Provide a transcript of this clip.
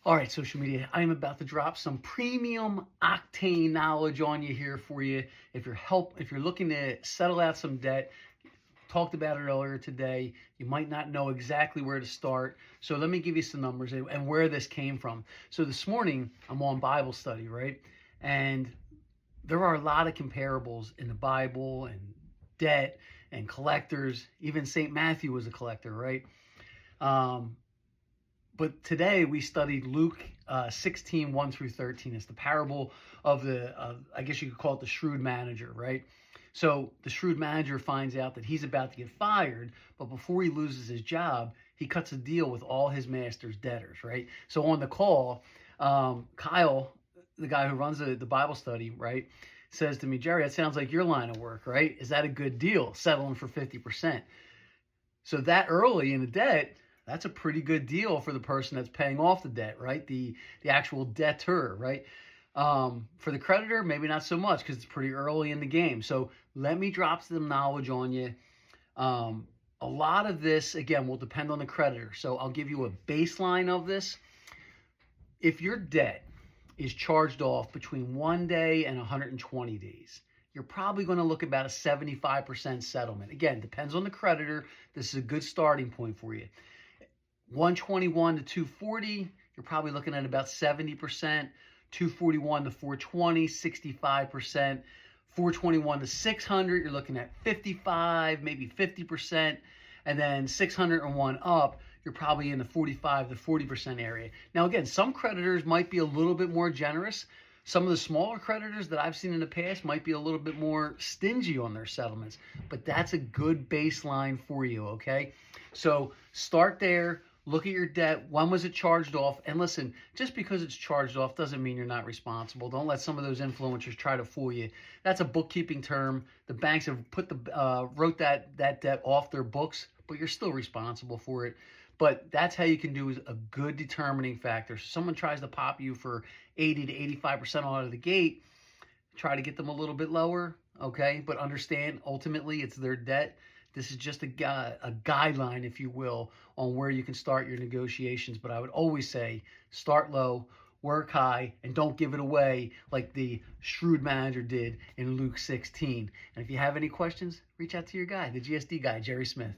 All right, social media, I am about to drop some premium octane knowledge on you here for you. If you're looking to settle out some debt, talked about it earlier today, you might not know exactly where to start. So let me give you some numbers and where this came from. So this morning, I'm on Bible study, right? And there are a lot of comparables in the Bible and debt and collectors. Even St. Matthew was a collector, right? Um, but today we studied Luke 16, 1 through 13. It's the parable of I guess you could call it the shrewd manager, right? So the shrewd manager finds out that he's about to get fired, but before he loses his job, he cuts a deal with all his master's debtors, right? So on the call, Kyle, the guy who runs the Bible study, right, says to me, Jerry, that sounds like your line of work, right? Is that a good deal, settling for 50%? So that early in the debt, that's a pretty good deal for the person that's paying off the debt, right? The actual debtor, right? For the creditor, maybe not so much because it's pretty early in the game. So let me drop some knowledge on you. A lot of this, again, will depend on the creditor. So I'll give you a baseline of this. If your debt is charged off between 1 day and 120 days, you're probably going to look about a 75% settlement. Again, depends on the creditor. This is a good starting point for you. 121 to 240, you're probably looking at about 70%. 241 to 420, 65%. 421 to 600, you're looking at 55, maybe 50%. And then 601 up, you're probably in the 45 to 40% area. Now, again, some creditors might be a little bit more generous. Some of the smaller creditors that I've seen in the past might be a little bit more stingy on their settlements, but that's a good baseline for you, okay? So start there. Look at your debt. When was it charged off? And listen, just because it's charged off doesn't mean you're not responsible. Don't let some of those influencers try to fool you. That's a bookkeeping term. The banks have wrote that debt off their books, but you're still responsible for it. But that's how you can do a good determining factor. So someone tries to pop you for 80 to 85% out of the gate, try to get them a little bit lower, okay? But understand, ultimately, it's their debt. This is just a guideline, if you will, on where you can start your negotiations. But I would always say start low, work high, and don't give it away like the shrewd manager did in Luke 16. And if you have any questions, reach out to your guy, the GSD guy, Jerry Smith.